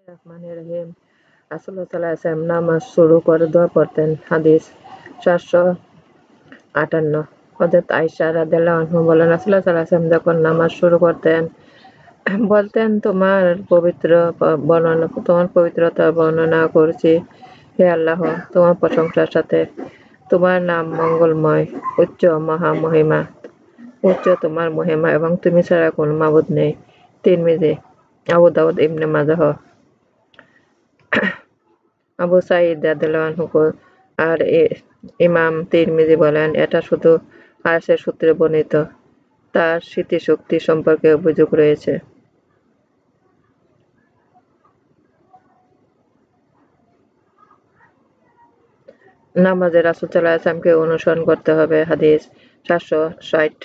রহমানির রহিম। রাসূলুল্লাহ সাল্লাল্লাহু আলাইহি ওয়াসাল্লাম নামাজ শুরু করে দোয়া পড়তেন। হাদিস 458। হযরত আয়েশা রাদিয়াল্লাহু আনহা বলেন, রাসূলুল্লাহ সাল্লাল্লাহু আলাইহি ওয়াসাল্লাম যখন নামাজ শুরু করতেন বলতেন, তোমার পবিত্রতা বর্ণনা করছি, হে আল্লাহ, তোমার প্রশংসার সাথে। তোমার নাম মঙ্গলময়, উচ্চ মহামহিমা, উচ্চ তোমার মহিমা এবং তুমি ছাড়া কোনো মাবুদ নেই। তিরমিজি, আবু দাউদ, ইবনে মাজাহ। আবু সাঈদ রাদিয়াল্লাহু আনহু আর ইমাম তিরমিজি বলেন, এটা শুধু আয়েশার সূত্রে বর্ণিত। তার স্মৃতিশক্তি সম্পর্কে অভিযোগ রয়েছে। নামাজে রাসূল সাল্লাল্লাহু আলাইহি ওয়াসাল্লামকে অনুসরণ করতে হবে। হাদিস 460।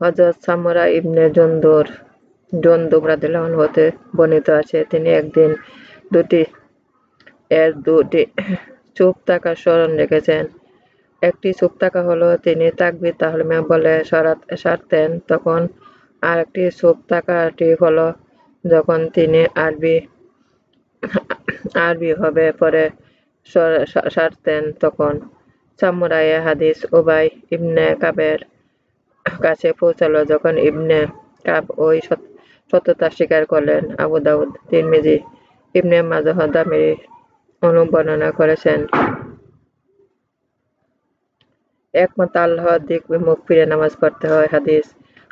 হযরত সামুরা ইবনে জুনদুব রাদিয়াল্লাহু আনহু হতে বর্ণিত আছে, তিনি একদিন দুটি চুপ থাকার স্মরণ রেখেছেন। একটি চুপ থাকা হলো তিনি তাকবীর তাহলিমা বলে সারতেন, তখন আরেকটি চুপ থাকাটি হলো যখন তিনি আরবি হবে পরে সারতেন তখন। সামুরায়ে হাদিস উবাই ইবনে কাবের কাছে পৌঁছালো যখন ইবনে কাব ওই সত্যতা স্বীকার করলেন। আবু দাউদ, তিরমিজি, ইবনে মাজাহ দামিরি বর্ণনা করেছেন। একমাত্র আল্লাহর দিক মুখ ফিরে নামাজ পড়তে হয়। হাদিস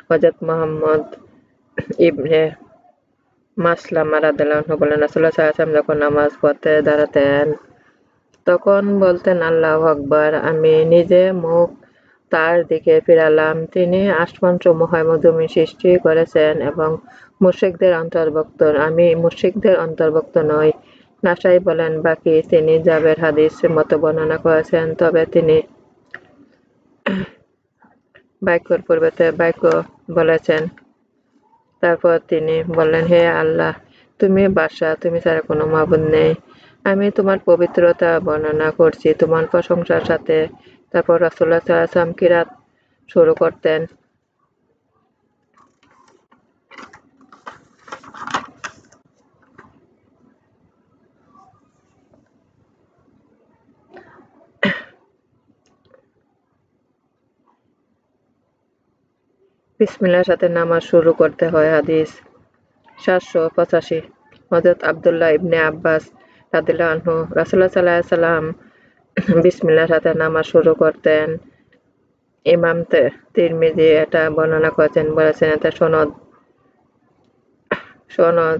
হযরত মুহাম্মদ ইবনে মাসলামা রাদিয়াল্লাহু আনহু বলেন, রাসূলুল্লাহ সাল্লাল্লাহু আলাইহি ওয়াসাল্লাম যখন নামাজ পড়তে দাঁড়াতেন তখন বলতেন, আল্লাহু আকবার। আমি নিজে মুখ তার দিকে ফিরালাম। তিনি আসমানসমূহ এবং জমিন সৃষ্টি করেছেন এবং মুশরিকদের অন্তর্ভুক্ত। আমি মুশরিকদের অন্তর্ভুক্ত নই। নাসাই বলেন, বাকি তিনি জাবের হাদিস মতো বর্ণনা করেছেন, তবে তিনি বাক্যের পরিবর্তে বাক্য বলেছেন। তারপর তিনি বললেন, হে আল্লাহ, তুমি বাদশাহ, তুমি ছাড়া কোনো মাবুদ নেই। আমি তোমার পবিত্রতা বর্ণনা করছি তোমার প্রশংসার সাথে। তারপর রাসূলুল্লাহ সাল্লাল্লাহু আলাইহি ওয়াসাল্লাম কিরাত শুরু করতেন। বিসমিল্লাহর সাথে নামাজ শুরু করতে হয়। হাদিস 785। হযরত আব্দুল্লাহ ইবনে আব্বাস রাদিয়াল্লাহু আনহু রাসূলুল্লাহ সাল্লাল্লাহু আলাইহি ওয়াসাল্লাম বিসমিল্লাহর সাথে নামাজ শুরু করতেন। ইমাম তিরমিজি এটা বর্ণনা করেছেন, বলেছেন এটা সনদ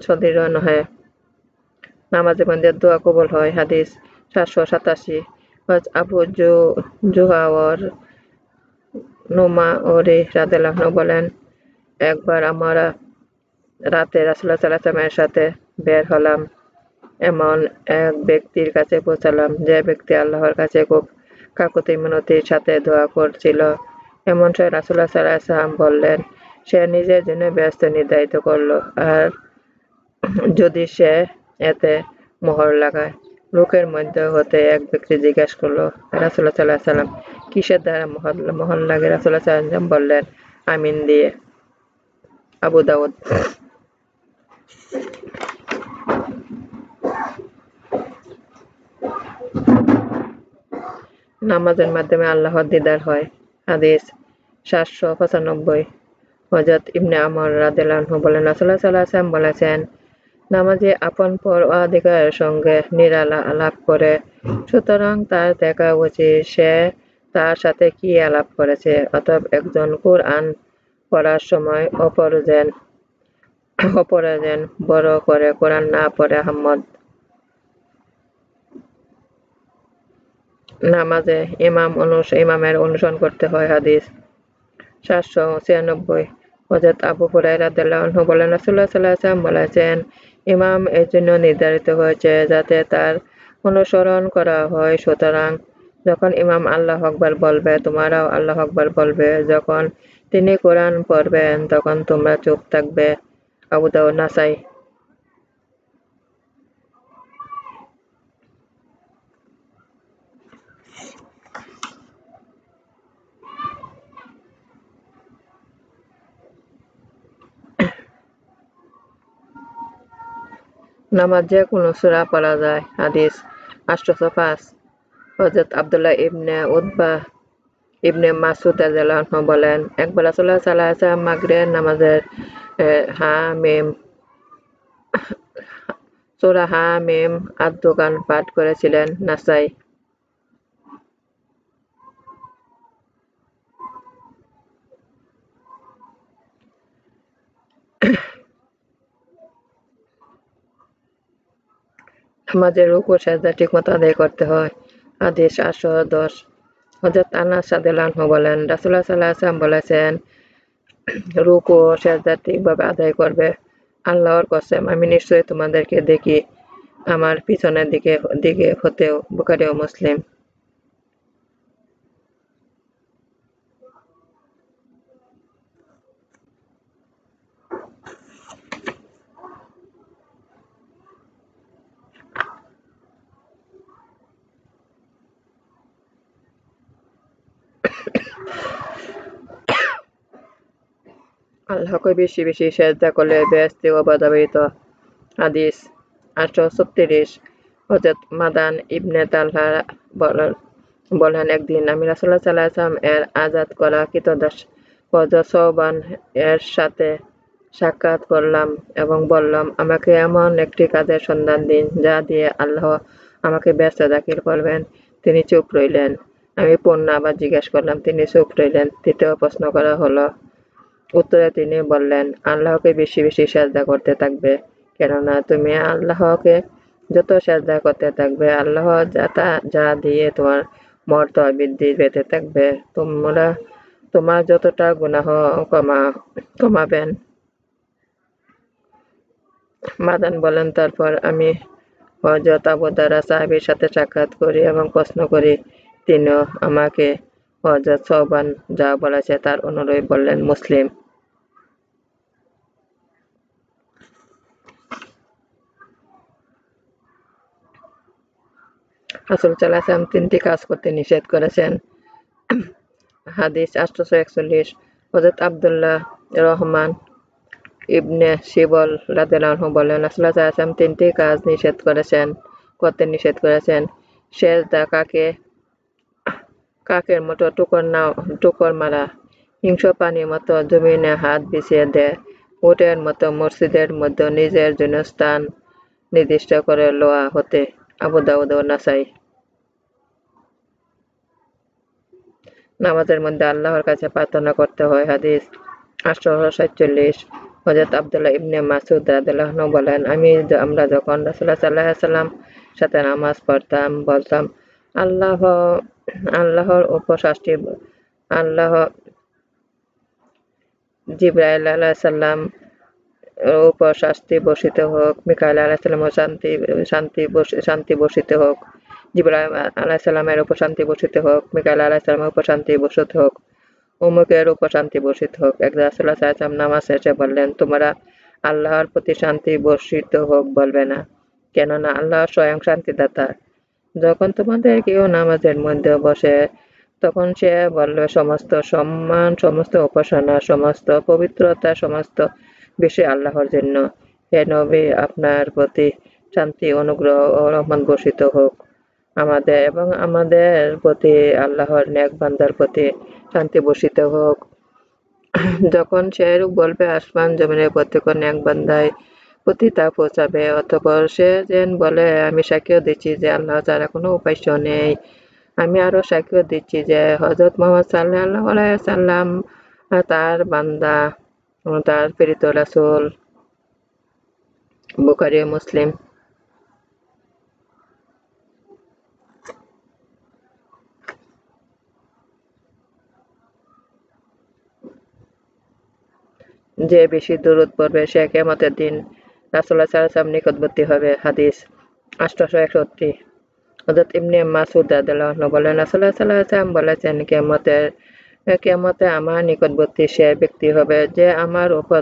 সদৃঢ় নহে। নামাজের মধ্যে দোয়া কবুল হয়। হাদিস 787। হযরত আবু জুহাওয়ার নুমায়রি রাদিয়াল্লাহু আনহু বলেন, একবার আমরা রাতে রাসূলুল্লাহ সাল্লাল্লাহু আলাইহি ওয়াসাল্লামের সাথে বের হলাম। এমন এক ব্যক্তির কাছে পৌঁছালাম যে ব্যক্তি আল্লাহর কাছে খুব কাকুতি মিনতির সাথে দোয়া করছিল। এমন সময় রাসূলুল্লাহ সাল্লাল্লাহু আলাইহি ওয়াসাল্লাম বললেন, সে নিজের জন্য ব্যস্ত নির্ধারিত করলো, আর যদি সে এতে মোহর লাগায়। লোকের মধ্য হতে এক ব্যক্তি জিজ্ঞাসা করল, রাসূলুল্লাহ সাল্লাল্লাহু আলাইহি ওয়াসাল্লাম, কিসের দ্বারা মোহর লাগে? রাসূলুল্লাহ সাল্লাল্লাহু আলাইহি ওয়াসাল্লাম বললেন, আমিন দিয়ে। আবু দাউদ। নামাজের মাধ্যমে আল্লাহর দিদার হয়। হাদিস 795। হযরত ইবনে আমর রাদিয়াল্লাহু আনহু বলেন, রাসূলুল্লাহ সাল্লাল্লাহু আলাইহি ওয়াসাল্লাম বলেছেন, নামাজি আপন পরওয়ারদিগারের সঙ্গে নিরালা আলাপ করে, সুতরাং তার দেখা উচিত সে তার সাথে কি আলাপ করেছে। অতএব একজন কুরআন পড়ার সময় অপরে যেন বড় করে কোরআন না পড়ে। আহমদ। নামাজে ইমামের অনুসরণ করতে হয়। হাদিস 796। হযরত আবু হুরায়রা রাদিয়াল্লাহু আনহু বলেন, রাসূলুল্লাহ সাল্লাল্লাহু আলাইহি ওয়াসাল্লাম বলেছেন, ইমাম এর জন্য নির্ধারিত হয়েছে যাতে তার অনুসরণ করা হয়। সুতরাং যখন ইমাম আল্লাহু আকবার বলবে তোমরাও আল্লাহু আকবার বলবে। যখন তিনি কোরআন পড়বেন তখন তোমরা চুপ থাকবে। আবু দাউদ, নাসাই। নামাজ যে কোনো সূরা পড়া যায়। হাদিস 805। হযরত আব্দুল্লাহ ইবনে উতবা ইবনে মাসউদ রাদিয়াল্লাহু আনহু বলেন, একবার রাসূলুল্লাহ সাল্লাল্লাহু আলাইহি ওয়াসাল্লাম মাগরিবের নামাজের হামিম সূরা হামিম আদ-দোকান পাঠ করেছিলেন। নাসাই। নামাজের রুকু সেজদা ঠিকমতো আদায় করতে হয়। হাদিস 810। হযরত আনাস রাদিয়াল্লাহু আনহু বলেন, রাসূলুল্লাহ সাল্লাল্লাহু আলাইহি ওয়াসাল্লাম বলেছেন, রুকু ও সেজদা ঠিকভাবে আদায় করবে। আল্লাহর কসম, আমি নিশ্চয়ই তোমাদেরকে দেখি আমার পিছনের দিকে হতেও। বুখারী ও মুসলিম। আল্লাহকে বেশি বেশি সেজদা করলে বেহেশতে অবাধাবিত। হাদিস 836। হযরত মাদান ইবনে তালহা বলেন, একদিন আমি রাসূলুল্লাহ সাল্লাল্লাহু আলাইহি ওয়াসাল্লাম এর আযাদ করা ক্রীতদাস হযরত সওবান এর সাথে সাক্ষাৎ করলাম এবং বললাম, আমাকে এমন একটি কাজের সন্ধান দিন যা দিয়ে আল্লাহ আমাকে বেহেশতে দাখিল করবেন। তিনি চুপ রইলেন। আমি পুনঃ আবার জিজ্ঞেস করলাম, তিনি চুপ রইলেন। তৃতীয় প্রশ্ন করা হলো। উত্তরে তিনি বললেন, আল্লাহকে বেশি বেশি সেজদা করতে থাকবে, কেননা তুমি আল্লাহকে যত সেজদা করতে থাকবে আল্লাহ যা দিয়ে তোমার মর্তবা বৃদ্ধি পেতে থাকবে। তোমার যতটা গুনাহ কমাবেন। মাদান বলেন, তারপর আমি হযরত আবু দারদা সাহাবীর সাথে সাক্ষাৎ করি এবং প্রশ্ন করি। তিনিও আমাকে হযরত সওবান যা বলেছে তার অনুযায়ী বললেন। মুসলিম। রাসূল সাল্লাল্লাহু আলাইহি ওয়াসাল্লাম তিনটি কাজ করতে নিষেধ করেছেন। হাদিস 841। হযরত আব্দুল্লাহ রহমান ইবনে শিবল রাদিয়াল্লাহু আনহু বলেন, রাসূলুল্লাহ সাল্লাল্লাহু আলাইহি ওয়াসাল্লাম তিনটি কাজ করতে নিষেধ করেছেন। সেজদা কাকের মতো টুকর মারা, হিংস্র প্রাণীর মতো জমিনে হাত বিছিয়ে দেয়, উটের মতো মসজিদের মধ্যে নিজের জন্য স্থান নির্দিষ্ট করে লওয়া হতে। আবু দাউদ ও নাসাই। নামাজের মধ্যে আল্লাহর কাছে প্রার্থনা করতে হয়। হাদিস 847। হযরত আব্দুল্লাহ ইবনে মাসউদ রাদিয়াল্লাহু আনহু বলেন, আমরা যখন রাসূলুল্লাহ সাল্লাল্লাহু আলাইহি ওয়াসাল্লাম সাথে নামাজ পড়তাম বলতাম, আল্লাহর জিবরাইল আলাইহিস সালাম উপর শান্তি বর্ষিত হোক, মিকাইল আলাইহিস সালামের শান্তি বর্ষিত হোক, জিবরাইল আলাইহিস সালামের উপর শান্তি বর্ষিত হোক, মিকাইল আলাইহিস সালামের উপর শান্তি বর্ষিত হোক, অমুকের উপর শান্তি বর্ষিত হোক। একদা রাসূলুল্লাহ সাল্লাল্লাহু আলাইহি ওয়াসাল্লাম নামাজ শেষে বললেন, তোমরা আল্লাহর প্রতি শান্তি বর্ষিত হোক বলবে না, কেননা আল্লাহ স্বয়ং শান্তিদাতা। যখন তোমাদের কেউ নামাজের মধ্যে বসে তখন সে বলবে, সমস্ত সম্মান, সমস্ত উপাসনা, সমস্ত পবিত্রতা, সমস্ত বিষয় আল্লাহর জন্য। হে নবী, আপনার প্রতি শান্তি, অনুগ্রহ ও রহমত বর্ষিত হোক। আমাদের প্রতি আল্লাহর নেক বান্দার প্রতি শান্তি বর্ষিত হোক। যখন সে এরূপ বলবে, আসমান জমিনের প্রত্যেক নেক বান্দার প্রতি তা পৌঁছাবে। অতঃপর সে যেন বলে, আমি সাক্ষ্য দিচ্ছি যে আল্লাহ ছাড়া কোনো উপাস্য নেই। আমি আরো সাক্ষ্য দিচ্ছি যে হযরত মুহাম্মদ সাল্লাল্লাহু আলাইহি ওয়াসাল্লাম তার বান্দা ও তার প্রেরিত রাসূল। বুখারী ও মুসলিম। যে বেশি দরুদ পড়বে সে কিয়ামতের দিন রাসূলুল্লাহ সাল্লাল্লাহু আলাইহি ওয়াসাল্লাম নিকটবর্তী হবে। হাদিস 861। হযরত ইবনে মাসউদ রাদিয়াল্লাহু আনহু বলেন, রাসূলুল্লাহ সাল্লাল্লাহু আলাইহি ওয়াসাল্লাম বলেছেন, কিয়ামতে আমার নিকটবর্তী সে ব্যক্তি হবে যে আমার উপর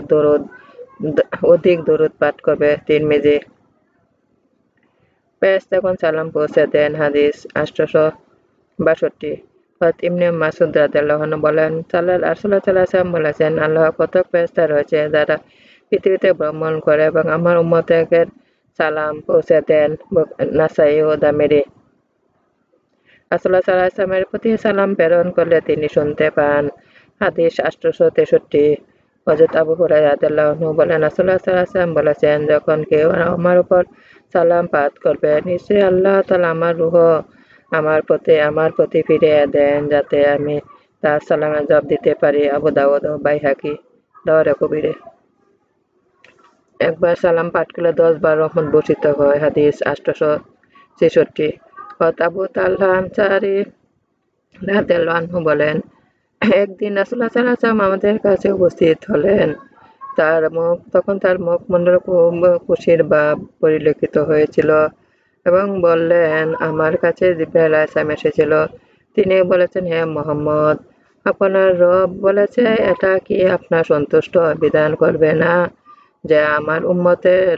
অধিক দরুদ পাঠ করবে। তিরমিজি। ফেরেশতাগণ সালাম পৌঁছে দেন। হাদিস 862। হযরত ইবনে মাসউদ রাদিয়াল্লাহু আনহু বলেন, রাসূলুল্লাহ সাল্লাল্লাহু আলাইহি ওয়াসাল্লাম বলেছেন, আল্লাহর কতক ফেরেশতা রয়েছে যারা পৃথিবীতে ভ্রমণ করে এবং আমার উম্মতকে সালাম পৌঁছে দেন। নাসাই ও দামেরি রাসূলুল্লাহ সাল্লাল্লাহু আলাইহি ওয়াসাল্লামের প্রতি সালাম প্রেরণ করলে তিনি শুনতে পান। হাদিস 863। হযরত আবু হুরায়রা রাদিয়াল্লাহু আনহু বলেন, রাসূলুল্লাহ সাল্লাল্লাহু আলাইহি ওয়াসাল্লাম বলেছেন, যখন কেউ আমার উপর সালাম পাঠ করবে, নিশ্চয়ই আল্লাহ তাআলা আমার প্রতি ফিরিয়ে দেন, যাতে আমি তার সালামের জবাব দিতে পারি। আবু দাউদ ও বাইহাকি দাওয়ারে কবিরে। একবার সালাম পাঠ করলে 10 বার রহমত বর্ষিত হয়। হাদিস 866। হযরত আবু তালহা আনসারী রাদিয়াল্লাহু আনহু বলেন, একদিন রাসূলুল্লাহ সাল্লাল্লাহু আলাইহি ওয়াসাল্লাম আমাদের কাছে উপস্থিত হলেন। তখন তার মুখমণ্ডলে খুব খুশির ভাব পরিলক্ষিত হয়েছিল এবং বললেন, আমার কাছে জিবরাইল আলাইহিস সালাম এসেছিল। তিনি বলেছেন, হে মুহাম্মদ, আপনার রব বলেছে, এটা কি আপনার সন্তুষ্ট বিধান করবে না যে আমার উম্মতের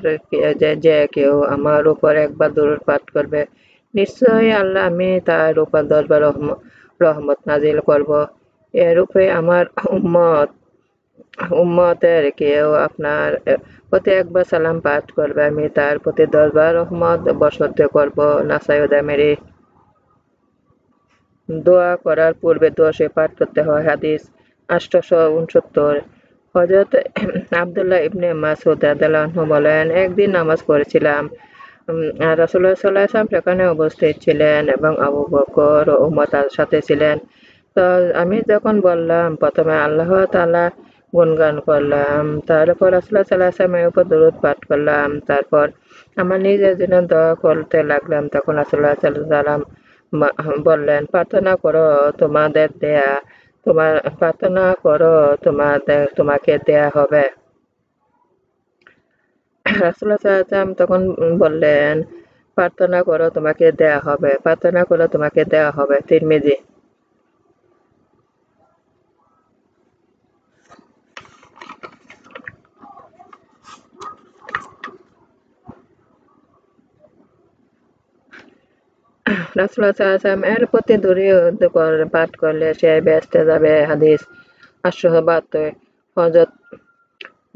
যে কেউ আমার উপর একবার দরুদ পাঠ করবে, নিশ্চয়ই আল্লাহ আমি তার উপর 10 বার রহমত নাজিল করব। এরূপে আমার উম্মতের কেউ আপনার প্রতি একবার সালাম পাঠ করবে, আমি তার প্রতি 10 বার রহমত বর্ষিত করব। নাসাই ও দামেরি দোয়া করার পূর্বে দোয়া পাঠ করতে হয়। হাদিস 869। হযরত আব্দুল্লাহ ইবনে মাসউদ রাদিয়াল্লাহু আনহু বলেন, একদিন নামাজ পড়ছিলাম আর রাসূলুল্লাহ সাল্লাল্লাহু আলাইহি ওয়াসাল্লাম সেখানে উপস্থিত ছিলেন এবং আবু বকর ও উমর তার সাথে ছিলেন। তো আমি যখন বললাম, প্রথমে আল্লাহ তাআলা গুণগান করলাম, তারপর রাসূলুল্লাহ সাল্লাল্লাহু আলাইহি ওয়াসাল্লামের উপর দরুদ পাঠ করলাম, তারপর আমার নিজের জন্য দোয়া করতে লাগলাম, তখন রাসূলুল্লাহ সাল্লাল্লাহু আলাইহি ওয়াসাল্লাম বললেন, প্রার্থনা করো তোমাকে দেয়া হবে। রাসূলুল্লাহ সাল্লাল্লাহু আলাইহি ওয়াসাল্লাম তখন বললেন, প্রার্থনা করো তোমাকে দেয়া হবে। তিরমিজি। রাসূলুল্লাহ সাল্লাল্লাহু আলাইহি ওয়াসাল্লাম এর প্রতি দরুদ পাঠ করলে সে বেহেশতে যাবে। হাদিস 872। হযরত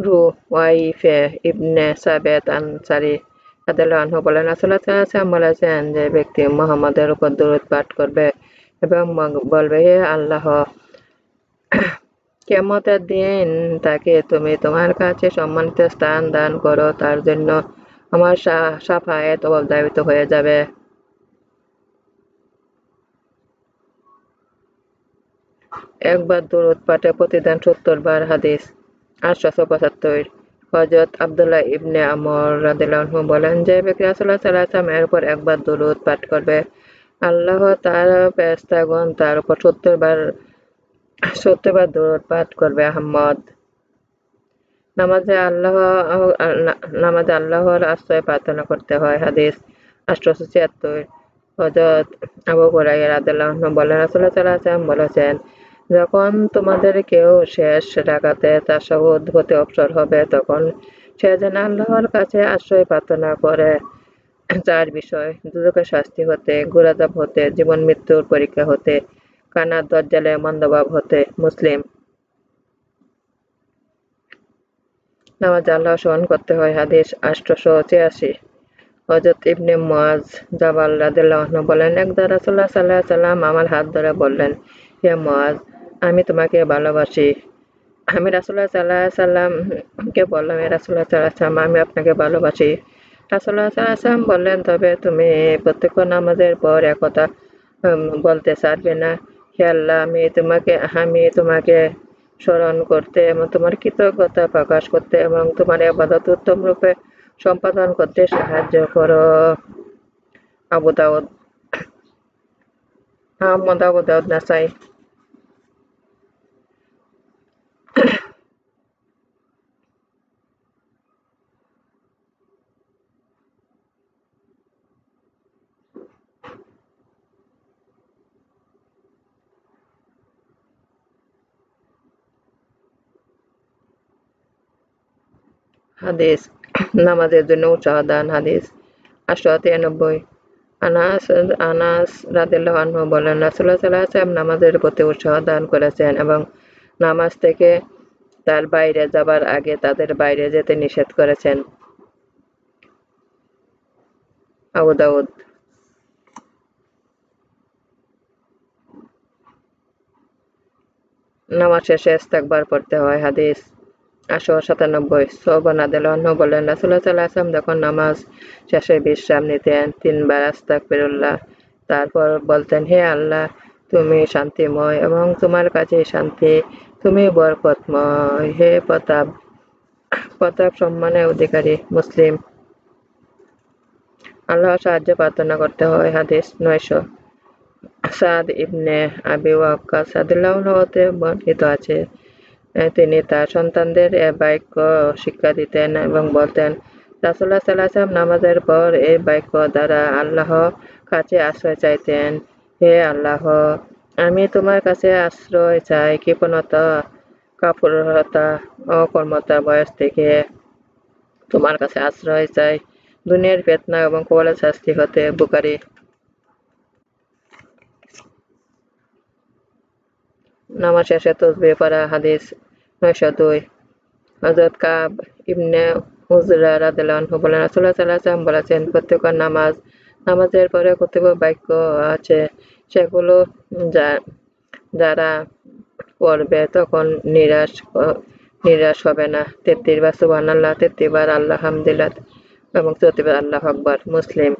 রুওয়াইফা ইবনে সাবিত আনসারী রাদিয়াল্লাহু আনহু বলেন, রাসূলুল্লাহ সাল্লাল্লাহু আলাইহি ওয়াসাল্লাম বলেছেন, যে ব্যক্তি মুহাম্মদের উপর দরুদ পাঠ করবে এবং বলবে, হে আল্লাহ, কিয়ামতের দিন তাকে তুমি তোমার কাছে সম্মানিত স্থান দান করো, তার জন্য আমার শাফায়াত অবধারিত হয়ে যাবে। একবার দরুদ পাঠে প্রতিদান 70 বার। হাদিস 875। হযরত আব্দুল্লাহ ইবনে আমর রাদিয়াল্লাহু আনহু বলেন, যে ব্যক্তি রাসূলুল্লাহ সাল্লাল্লাহু আলাইহি ওয়াসাল্লাম এর উপর একবার দরুদ পাঠ করবে, আল্লাহ তার ফেরেশতাগণ তার উপর 70 বার দরুদ পাঠ করবে। আহমদ। নামাজে আল্লাহর আশ্রয় প্রার্থনা করতে হয়। হাদিস 876। হযরত আবু হুরায়রা রাদিয়াল্লাহু আনহু বলেন, রাসূলুল্লাহ সাল্লাল্লাহু আলাইহি ওয়াসাল্লাম বলেছেন, যখন তোমাদের কেউ শেষ রাকাতে তাশাহুদ হতে অগ্রসর হবে, তখন সে যেন আল্লাহর কাছে আশ্রয় প্রার্থনা করে 4 বিষয়: দুজকের শাস্তি হতে, গুরাজাব হতে, জীবন মৃত্যুর পরীক্ষা হতে, কানার দজ্জালের মন্দভাব হতে। মুসলিম। নামাজে আল্লাহ স্মরণ করতে হয়। হাদিস 883। হযরত ইবনে মুআজ জাবাল রাদিয়াল্লাহু আনহু বলেন, একদা রাসূলুল্লাহ সাল্লাল্লাহু আলাইহি ওয়াসাল্লাম আমার হাত ধরে বললেন, হে মুআজ, আমি তোমাকে ভালোবাসি। আমি রাসূলুল্লাহ সাল্লাল্লাহু আলাইহি ওয়াসাল্লামকে বললাম, হে রাসূলুল্লাহ সাল্লাল্লাহু আলাইহি ওয়াসাল্লাম, আমি আপনাকে ভালোবাসি। রাসূলুল্লাহ সাল্লাল্লাহু আলাইহি ওয়াসাল্লাম বললেন, তবে তুমি প্রত্যেক নামাজের পর একথা বলতে ছাড়বে না, হে আল্লাহ, আমি তোমাকে স্মরণ করতে এবং তোমার কৃতজ্ঞতা প্রকাশ করতে এবং তোমার ইবাদত উত্তম রূপে সম্পাদন করতে সাহায্য করো। আবু দাউদ। আহমদ, আবু দাউদ, নাসাই। হাদিস নামাজের জন্য উৎসাহ দান। হাদিস 893। আনাস রাদিয়াল্লাহু আনহু বলেন, রাসূলুল্লাহ সাল্লাল্লাহু আলাইহি ওয়াসাল্লাম নামাজের প্রতি উৎসাহ দান করেছেন এবং নামাজ থেকে তার বাইরে যাবার আগে তাদের বাইরে যেতে নিষেধ করেছেন। আবু দাউদ। নামাজ শেষে ইস্তেগফার পড়তে হয়। হাদিস 897। সোহবান রাদিয়াল্লাহু আনহু বলেন, রাসূলুল্লাহ সাল্লাল্লাহু আলাইহি ওয়াসাল্লাম যখন নামাজ শেষে বিশ্রাম নিতেন ৩ বার আস্তাগফিরুল্লাহ, তারপর বলতেন, হে আল্লাহ, তুমি শান্তিময় এবং তোমার কাছেই শান্তি, তুমি বরকতময়, হে প্রতাপ সম্মানের অধিকারী। মুসলিম। আল্লাহর সাহায্য প্রার্থনা করতে হয়। হাদিস 900। সাদ ইবনে আবি ওয়াক্কাস রাদিয়াল্লাহু আনহু হতে বর্ণিত আছে, তিনি তার সন্তানদের এ বাক্য শিক্ষা দিতেন এবং বলতেন, রাসূলুল্লাহ সাল্লাল্লাহু আলাইহি ওয়াসাল্লাম নামাজের পর এই বাক্য দ্বারা আল্লাহর কাছে আশ্রয় চাইতেন, হে আল্লাহ, আমি তোমার কাছে আশ্রয় চাই কৃপণতা, কাপুরুষতা, অকর্মতা, বয়স থেকে তোমার কাছে আশ্রয় চাই দুনিয়ার ফিতনা এবং কবরের শাস্তি হতে। বুখারী। নামাজ শেষে তাসবিহ পড়া। হাদিস 902। হযরত কাব ইবনে উজরা রাদিয়াল্লাহু আনহু বলেন, রাসূলুল্লাহ সাল্লাল্লাহু আলাইহি ওয়াসাল্লাম বলেছেন, প্রত্যেক নামাজের পরে কতিপয় বাক্য আছে, সেগুলো যারা পড়বে তখন নিরাশ হবে না। 33 বার সুবহানাল্লাহ, 33 বার আলহামদুলিল্লাহ এবং 34 বার আল্লাহু আকবার। মুসলিম।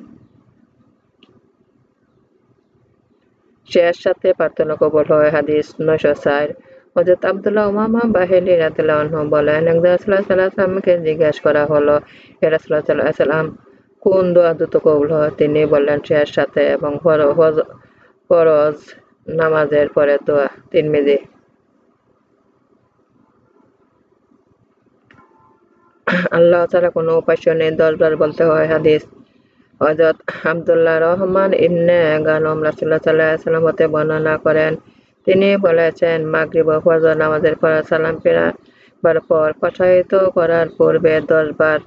শেষ সাথে প্রার্থনা কবুল হয়। হাদিস 904। হযরত আব্দুল্লাহ উমামা বাহিলী রাদিয়াল্লাহু আনহু বলেন, একদিন রাসূলুল্লাহ সাল্লাল্লাহু আলাইহি ওয়াসাল্লামকে জিজ্ঞেস করা হলো, হে রাসূলুল্লাহ সাল্লাল্লাহু আলাইহি ওয়াসাল্লাম, কোন দোয়া দ্রুত কবুল হয়? তিনি বললেন, শেষ সাথে এবং ফরজ নামাজের পরে দোয়া। তিরমিজি। আল্লাহ ছাড়া কোনো উপাস্য নেই 10 বার বলতে হয়। হাদিস হযরত আব্দুল্লাহ রহমান ইবনে গানম রাসূলুল্লাহ সাল্লাল্লাহু আলাইহি ওয়াসাল্লাম হতে বর্ণনা করেন, তিনি বলেছেন, মাগরিব ও ফজর নামাজের পর সালাম ফেরাবার পর প্রসারিত করার পূর্বে 10 বার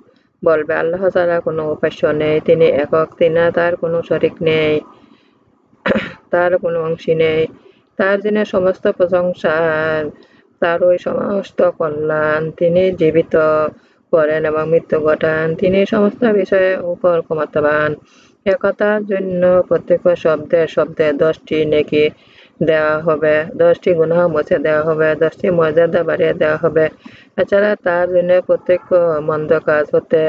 বলবে, আল্লাহ ছাড়া কোনো উপাস্য নেই, তিনি একক, তার কোনো শরীক নেই, তার কোনো অংশী নেই, তার জন্য সমস্ত প্রশংসা, তারই সমস্ত কল্যাণ, তিনি জীবিত করেন এবং মৃত্যু ঘটান, তিনি সমস্ত বিষয়ের উপর ক্ষমতাবান। একথার জন্য প্রত্যেক শব্দে 10টি নেকি দেওয়া হবে, 10টি গুনাহ মুছে দেওয়া হবে, 10টি মর্যাদা বাড়িয়ে দেওয়া হবে। এছাড়া তার জন্য প্রত্যেক মন্দ কাজ হতে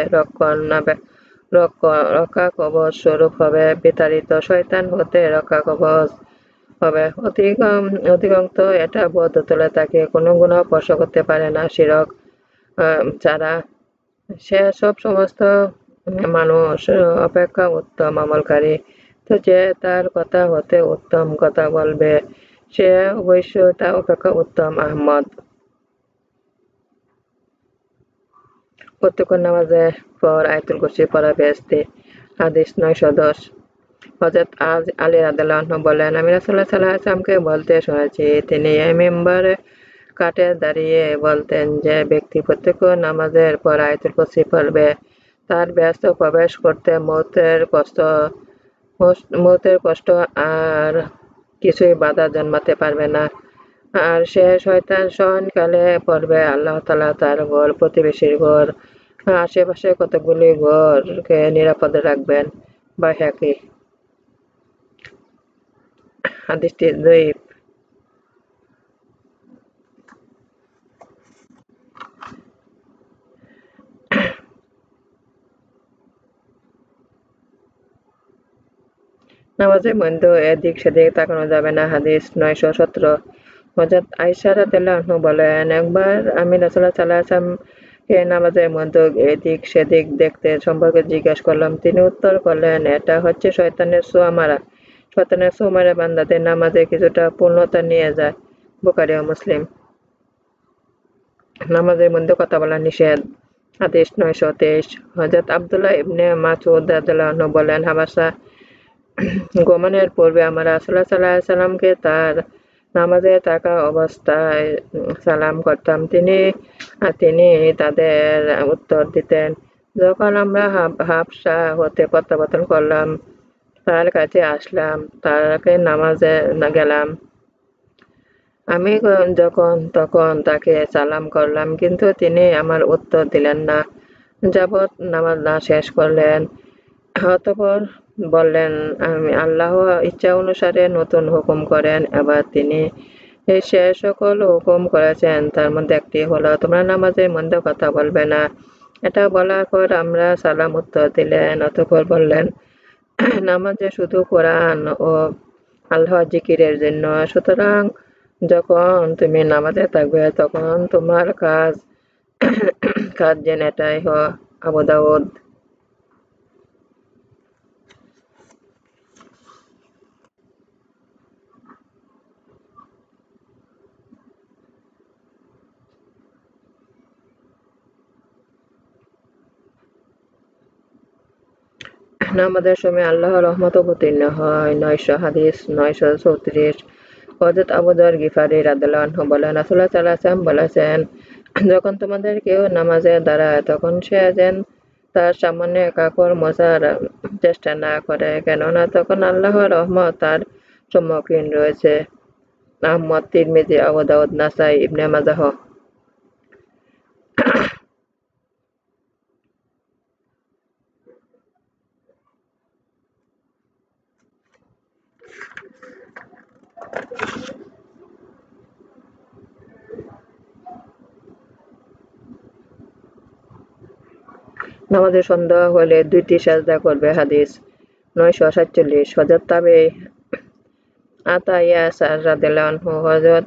রক্ষা কবচ স্বরূপ হবে, বিতাড়িত শয়তান হতে রক্ষা কবচ হবে। অধিকন্তু এটা বদ্ধতলে তাকে কোনো গুনাহ স্পর্শ করতে পারে না, শিরক ছাড়া। সে সমস্ত মানুষ অপেক্ষা উত্তম আমলকারী, তো যে তার কথা হতে উত্তম কথা বলবে, সে অবশ্যই তা অপেক্ষা উত্তম। আহমদ। প্রত্যেক নামাজের পর আয়াতুল কুরসি পড়া বেহেশতি। হাদিস 910। হযরত আলী রাদিয়াল্লাহু আনহু বলেন, আমি রাসূলুল্লাহ সাল্লাল্লাহু আলাইহি ওয়াসাল্লামকে বলতে শুনেছি, তিনি এই মিম্বারে কাটে দাঁড়িয়ে বলতেন, যে ব্যক্তি প্রত্যেক নামাজের পর আয়াতুল কুরসি পড়বে, তার ব্যস্ত প্রবেশ করতে মৌতের কষ্ট আর কিছুই বাধা জন্মাতে পারবে না। আর সে শয়তান শয়নকালে পড়বে, আল্লাহ তাআলা তার ঘর, প্রতিবেশীর ঘর, আশেপাশে কতগুলি ঘরকে নিরাপদে রাখবেন। বাইহাকী। হাদিসটি যঈফ। নামাজের মধ্যে এদিক সেদিক তাকানো যাবে না। হাদিস 917। হযরত আয়েশা রাদিয়াল্লাহু আনহা বলেন, একবার আমি রাসূলুল্লাহ সাল্লাল্লাহু আলাইহি ওয়াসাল্লামকে নামাজের মধ্যে এদিক সেদিক দেখতে সম্পর্কে জিজ্ঞেস করলাম। তিনি উত্তর করলেন, এটা হচ্ছে শয়তানের ছোঁয়া মারা। শয়তানের ছোঁয়া মারা বান্দাদের নামাজে কিছুটা পূর্ণতা নিয়ে যায়। বুখারী ও মুসলিম। নামাজের মধ্যে কথা বলা নিষেধ। হাদিস 923। হযরত আব্দুল্লাহ ইবনে মাসউদ রাদিয়াল্লাহু আনহু বলেন, হাবাসা গমনের পূর্বে আমরা রাসূলুল্লাহ সাল্লাল্লাহু আলাইহি ওয়াসাল্লামকে তার নামাজে থাকা অবস্থায় সালাম করতাম, তিনি তাদের উত্তর দিতেন। যখন আমরা হাবশা হতে প্রত্যাবর্তন করলাম, তার কাছে আসলাম, তাকে নামাজে গেলাম, আমি তখন তাকে সালাম করলাম, কিন্তু তিনি আমার উত্তর দিলেন না, যাবৎ নামাজ না শেষ করলেন। অতঃপর বললেন, আমি আল্লাহ ইচ্ছা অনুসারে নতুন হুকুম করেন। এবার তিনি সে সকল হুকুম করেছেন, তার মধ্যে একটি হলো, তোমরা নামাজের মধ্যে কথা বলবে না। এটা বলার পর আমরা সালাম উত্তর দিলেন। অতঃপর বললেন, নামাজে শুধু কোরআন ও আল্লাহর জিকিরের জন্য। সুতরাং যখন তুমি নামাজে থাকবে তখন তোমার কাজ যেন এটাই হয়। আবু দাউদ। নামাজের সময় আল্লাহর রহমত অবতীর্ণ হয়। ৯০০ হাদিস ৯৩৪। হযরত আবু যর গিফারী রাদিয়াল্লাহু আনহু বলেন, রাসূলুল্লাহ সাল্লাল্লাহু আলাইহি ওয়াসাল্লাম বলেছেন, যখন তোমাদের কেউ নামাজে দাঁড়ায় তখন সে যেন তার সামনে কাপড় মোছার চেষ্টা না করে, কেননা তখন আল্লাহর রহমত তার সম্মুখীন রয়েছে। আহমদ, তিরমিজি, আবু দাউদ, নাসাই, ইবনে মাজাহ। নামাজে সন্দেহ হলে ২টি সেজদা করবে। হাদিস ৯৪৭। হযরত তাবেঈ আতা ইয়াসার রাদিয়াল্লাহু আনহু হযরত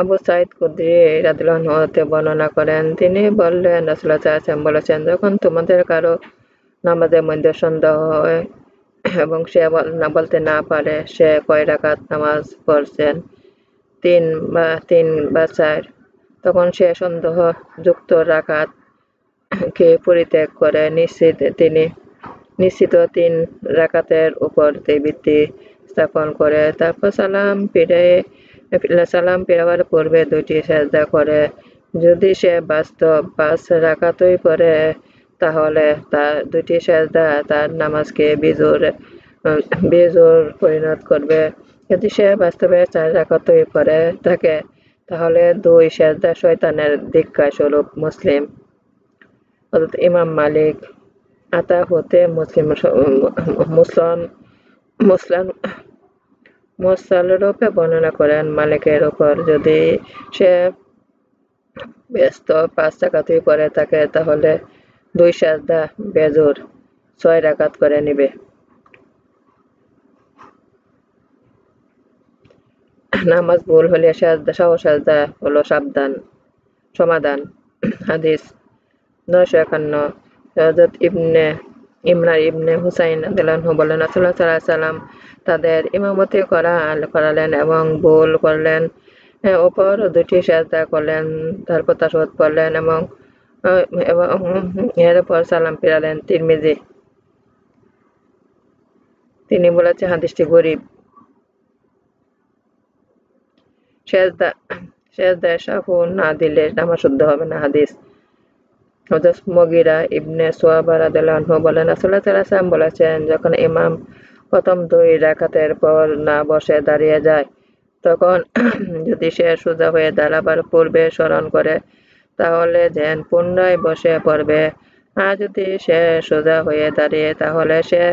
আবু সাঈদ খুদরি রাদিয়াল্লাহু আনহু হতে বর্ণনা করেন, তিনি বললেন, রাসূলুল্লাহ সাল্লাল্লাহু আলাইহি ওয়াসাল্লাম বলেছেন, যখন তোমাদের কারো নামাজের মধ্যে সন্দেহ হয় এবং সে বলতে না পারে সে কয় রাকাত নামাজ পড়ছেন, ৩ বা ৪, তখন সে সন্দেহযুক্ত রাকাত কে পরিত্যাগ করে নিশ্চিত ৩ রাকাতের উপর ভিত্তি স্থাপন করে। তারপর সালাম ফিরাবার পূর্বে ২টি সেজদা করে। যদি সে বাস্তব ৫ রাকাতই পড়ে তাহলে তার ২টি সেজদা তার নামাজকে বেজোর পরিণত করবে। যদি সে বাস্তবে ৪ রাকাতই পড়ে থাকে তাহলে ২ সেজদা শয়তানের দীক্ষা স্বরূপ। মুসলিম। হযরত ইমাম মালিক আতা হতে মুরসালরূপে বর্ণনা করেন, মালিকের উপর যদি সে ব্যস্ত ৫ রাকাতই পড়ে থাকে তাহলে ২ সেজদা বেজোর ৬ রাকাত করে নিবে। নামাজ ভুল হলে সেজদা হলো সমাধান। হাদিস ৯৫১। হযরত ইমরান ইবনে হুসাইন রাদিয়াল্লাহু আনহু বলেন, রাসূলুল্লাহ সাল্লাল্লাহু আলাইহি ওয়াসাল্লাম তাদের ইমামতি করালেন এবং ভুল করলেন অপর ২টি সেজদা করলেন, তারপর তাশাহুদ পড়লেন এবং এরপর সালাম ফিরালেন। তিরমিজি। তিনি বলেছেন, হাদিসটি গরীব। সেজদায় সাহু না দিলে নামাজ শুদ্ধ হবে না। হাদিস হযরত মুগীরা ইবনে শুআবা রাদিয়াল্লাহু আনহু বলেন, রাসূলুল্লাহ সাল্লাল্লাহু আলাইহি ওয়াসাল্লাম বলেছেন, যখন ইমাম প্রথম ২ রাকাতের পর না বসে দাঁড়িয়ে যায় তখন যদি সে সোজা হয়ে দাঁড়াবার পূর্বে স্মরণ করে তাহলে যেন পুনরায় বসে পড়বে, আর যদি সে সোজা হয়ে দাঁড়িয়ে তাহলে সে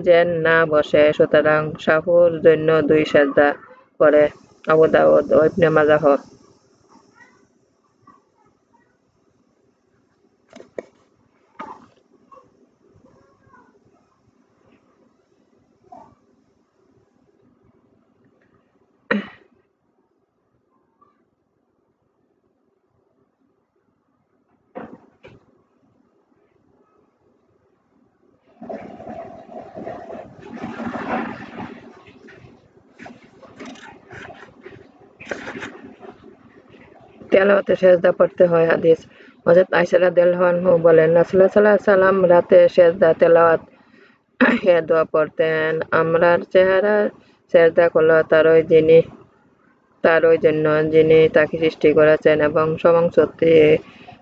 যেন না বসে। সুতরাং সাহুর জন্য ২ সেজদা করে। আবু দাউদ ও ইবনে মাজাহ। তেলাওয়াতে সেজদা পড়তে হয়। হাদিস হযরত আয়েশা রাদিয়াল্লাহু আনহা বলেন, রাসূলুল্লাহ সাল্লাল্লাহু আলাইহি ওয়াসাল্লাম রাতে সেজদা তেলাওয়াত এ দোয়া পড়তেন, আমরার চেহারা সেজদা করল তারই জন্য যিনি তাকে সৃষ্টি করেছেন এবং শক্তি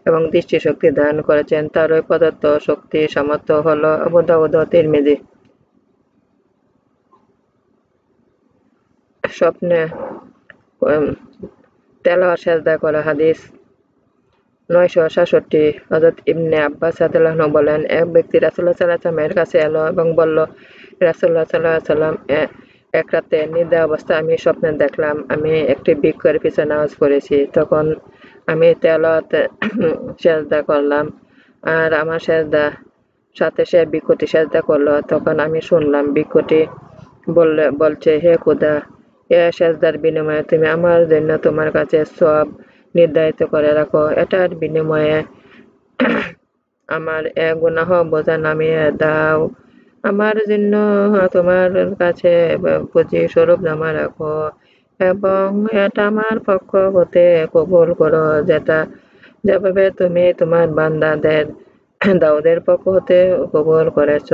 এবং দৃষ্টিশক্তি দান করেছেন, তারই প্রদত্ত শক্তি সামর্থ্য হলো। আবু দাউদ ও তিরমিজি। স্বপ্নে তেলাওয়াত সেজদা করা। হাদিস 967 হযরত ইবনে আব্বাস রাদিয়াল্লাহু আনহু বলেন, এক ব্যক্তি রাসূলুল্লাহ সাল্লাল্লাহু আলাইহি ওয়াসাল্লামের কাছে এলো এবং বলল, রাসূলুল্লাহ সাল্লাল্লাহু আলাইহি ওয়াসাল্লাম, এক রাতে নিদ্রা অবস্থায় আমি স্বপ্নে দেখলাম আমি একটি বৃক্ষের পিছে নামাজ পড়েছি। তখন আমি তেলাওয়াত সেজদা করলাম আর আমার সেজদার সাথে সে বৃক্ষটি সেজদা করলো। তখন আমি শুনলাম বৃক্ষটি বলছে, হে খোদা, এ সেজদার বিনিময়ে তুমি আমার জন্য তোমার কাছে সওয়াব নির্ধারিত করে রাখো। এটার বিনিময়ে আমার গুনাহ বোঝা নামিয়ে দাও। আমার জন্য তোমার কাছে পুঁজি স্বরূপ জমা রাখো এবং এটা আমার পক্ষ হতে কবুল করো, যেভাবে তুমি তোমার বান্দাদের দাউদের পক্ষ হতে কবুল করেছ।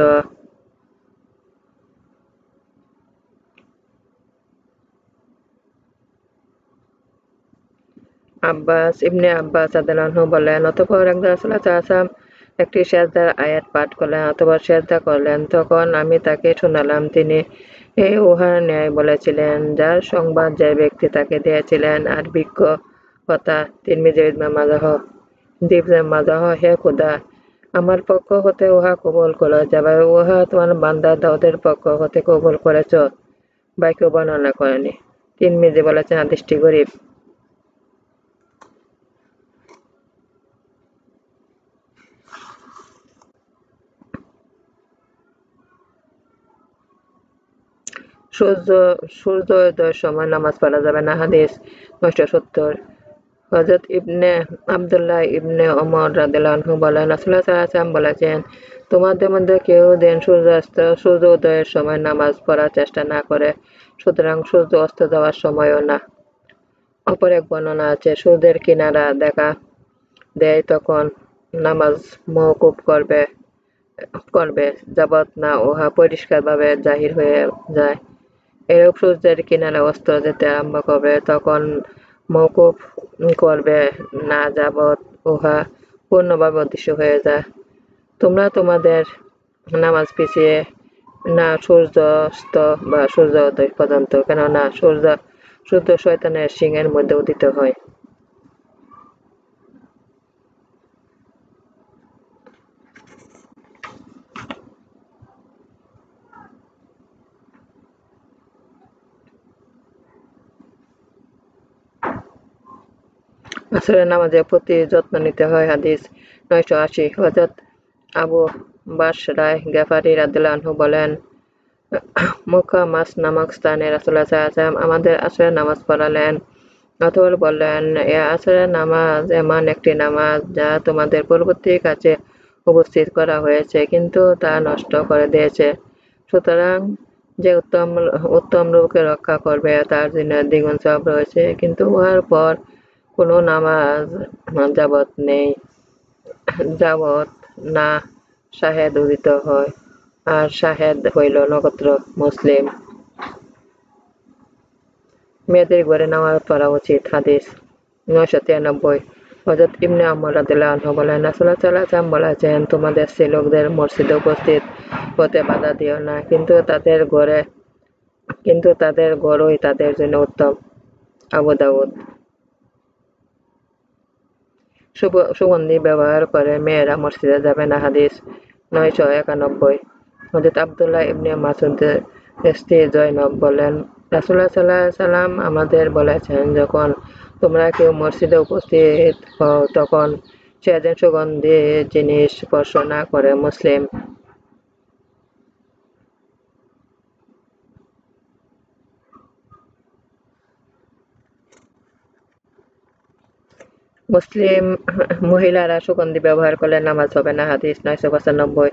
ইবনে আব্বাস রাদিয়াল্লাহু আনহু বলেন, অতঃপর একদা রাসূলুল্লাহ সাল্লাল্লাহু আলাইহি ওয়াসাল্লাম একটি সেজদার আয়াত পাঠ করলেন অথবা সেজদা করলেন। তখন আমি তাকে শোনালাম। তিনি উহার ন্যায় বলেছিলেন, যার সংবাদ যে ব্যক্তি তাকে দিয়েছিলেন। আর বৃক্ষ কথা তিরমিজি ইবনে মাজাহ, হে খোদা, আমার পক্ষ হতে উহা কবুল করো, যেভাবে উহা তোমার বান্দা দাউদের পক্ষ হতে কবুল করেছ। বাক্য বর্ণনা করেনি। তিরমিজি বলেছেন, হাদীসটি গরীব। সূর্যোদয়ের সময় নামাজ পড়া যাবে না। হাদিস 970। হযরত ইবনে আব্দুল্লাহ ইবনে ওমর রাদিয়াল্লাহু আনহু বলেন, রাসূলুল্লাহ সাল্লাল্লাহু আলাইহি ওয়াসাল্লাম বলেছেন, তোমাদের মধ্যে কেউ যেন সূর্যোদয়ের সময় নামাজ পড়ার চেষ্টা না করে, সুতরাং সূর্য অস্ত যাওয়ার সময়ও না। অপর এক বর্ণনা আছে, সূর্যের কিনারা দেখা দেয় তখন নামাজ মওকুফ করবে যাবৎ না উহা পরিষ্কারভাবে জাহির হয়ে যায়। এরূপ সূর্যের কিনারা অস্ত যেতে আরম্ভ করবে তখন মওকুফ করবে না যাবৎ উহা পূর্ণভাবে অদৃশ্য হয়ে যায়। তোমরা তোমাদের নামাজ পিছিয়ে না সূর্যাস্ত বা সূর্যোদয় পর্যন্ত, কেননা সূর্য শয়তানের শিংয়ের মধ্যে উদিত হয়। আসরের নামাজের প্রতি যত্ন নিতে হয়। হাদিস 980। হযরত আবু বাসরা গিফারী রাদিয়াল্লাহু আনহু বলেন, মক্কা মাস নামক স্থানে রাসূলুল্লাহ সাল্লাল্লাহু আলাইহি ওয়াসাল্লাম আমাদের আসরের নামাজ পড়ালেন। অতঃপর বললেন, এ আসরের নামাজ এমন একটি নামাজ যা তোমাদের পূর্ববর্তীর কাছে উপস্থিত করা হয়েছে, কিন্তু তা নষ্ট করে দিয়েছে। সুতরাং যে উত্তম রূপকে রক্ষা করবে তার জন্য দ্বিগুণ সওয়াব রয়েছে, কিন্তু উহার পর কোন নামাজ যাবৎ না শাহেদ উদিত হয়, আর শাহেদ হইল নক্ষত্র। মুসলিম। মেয়েদের ঘরে নামাজ পড়া উচিত। হাদিস 993। হযরত ইবনে ওমর রাদিয়াল্লাহু আনহু বলেন, রাসূলুল্লাহ সাল্লাল্লাহু আলাইহি ওয়াসাল্লাম বলেছেন, তোমাদের স্ত্রীলোকদের মসজিদে উপস্থিত হতে বাধা দিও না, কিন্তু তাদের ঘরই তাদের জন্য উত্তম। আবু দাউদ। সুগন্ধি ব্যবহার করে মেয়েরা মসজিদে যাবে না। হাদিস 991। হযরত আব্দুল্লাহ ইবনে মাসউদের স্ত্রী জয়নব বলেন, রাসূলুল্লাহ সাল্লাল্লাহু আলাইহি ওয়াসাল্লাম আমাদের বলেছেন, যখন তোমরা কেউ মসজিদে উপস্থিত হও তখন সে যেন সুগন্ধি জিনিস স্পর্শ না করে। মুসলিম। মুসলিম। মহিলারা সুগন্ধি ব্যবহার করলে নামাজ হবে না। হাদিস 995।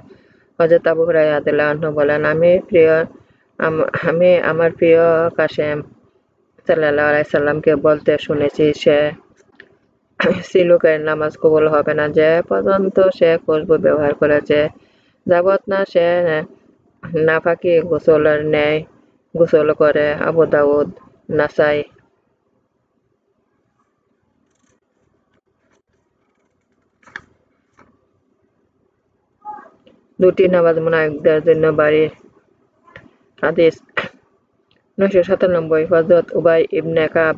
হযরত আবু হুরায়রা রাদিয়াল্লাহু আনহু বলেন, আমি আমার প্রিয় কাসেম সাল্লাল্লাহু আলাইহি সাল্লামকে বলতে শুনেছি, সে স্ত্রীলোকের নামাজ কবুল হবে না যে পর্যন্ত সে খুশবু ব্যবহার করেছে, যাবৎ না সে নাফাকি গোসলের ন্যায় গোসল করে। আবু দাউদ, নাসাই। দুটি নামাজ মুনাফিকদের জন্য বাড়ি। হাদিস 997। হযরত উবাই ইবনে কাব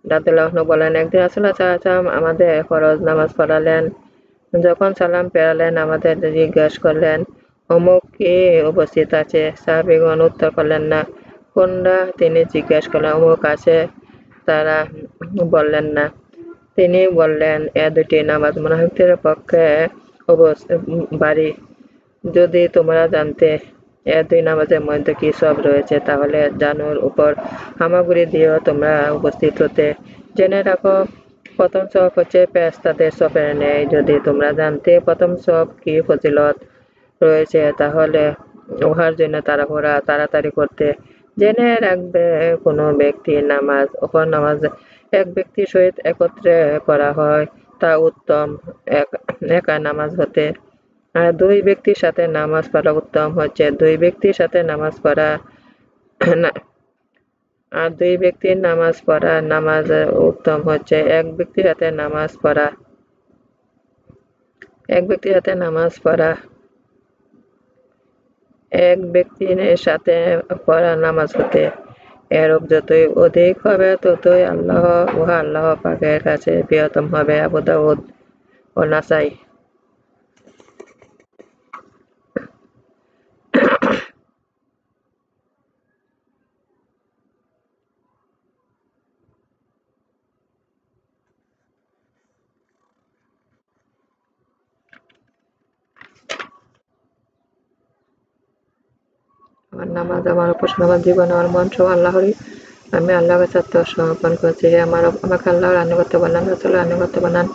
রাদিয়াল্লাহু আনহু বলেন, একদিন রাসূলুল্লাহ সাল্লাল্লাহু আলাইহি ওয়াসাল্লাম আমাদের ফরজ নামাজ পড়ালেন। যখন সালাম ফেরালেন আমাদের জিজ্ঞেস করলেন, অমুক কি উপস্থিত আছে? সাহাবীগণ উত্তর করলেন না। কোনটা? তিনি জিজ্ঞেস করলেন, অমুক আছে? তারা বললেন না। তিনি বললেন, এ দুটি নামাজ মুনাফিকদের পক্ষে ভারী। যদি তোমরা জানতে এ দুই নামাজের মধ্যে কি সব রয়েছে তাহলে জানুর উপর হামাগুড়ি দিয়েও তোমরা উপস্থিত হতে। জেনে রাখো, প্রথম সব হচ্ছে ফেরেশতাদের সফের ন্যায়। যদি তোমরা জানতে প্রথম সব কি ফজিলত রয়েছে তাহলে উহার জন্য তাড়াতাড়ি করতে। জেনে রাখবে, কোনো ব্যক্তি নামাজ অপর নামাজ এক ব্যক্তির সহিত একত্রে পড়া হয় তা উত্তম একা নামাজ হতে। আর দুই ব্যক্তির সাথে নামাজ পড়া উত্তম হচ্ছে দুই ব্যক্তির সাথে নামাজ পড়া আর দুই ব্যক্তির নামাজ পড়া নামাজ উত্তম হচ্ছে এক ব্যক্তির সাথে নামাজ পড়া এক ব্যক্তির সাথে নামাজ পড়া এক ব্যক্তির সাথে পড়া নামাজ হতে। এরূপ যতই অধিক হবে ততই উহা আল্লাহ পাকের কাছে প্রিয়তম হবে। আবু দাউদ ও নাসাই। আমার নামাজ আমার উপাসনা আমার জীবন আমার মন সব আল্লাহরই। আমি আল্লাহর কাছে আত্মসমর্পণ করছি। হে আমাকে আল্লাহর আনুগত্য বানান, রাসূলের আনুগত্য বানান।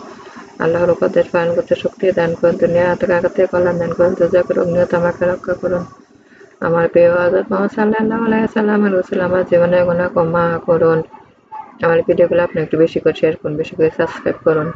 আল্লাহর উপদেশ পালন করতে শক্তি দান করুন, দুনিয়া আখিরাতে থেকে কল্যাণ দান করুন, দোজখের অগ্নি হতে আমাকে রক্ষা করুন। আমার প্রিয় হযরত মুহাম্মদ সাল্লাল্লাহু আলাইহি ওয়াসাল্লামের উসিলা আমার জীবনের গুনাহ ক্ষমা করুন। আমার ভিডিওগুলো আপনি একটু বেশি করে শেয়ার করুন, বেশি করে সাবস্ক্রাইব করুন।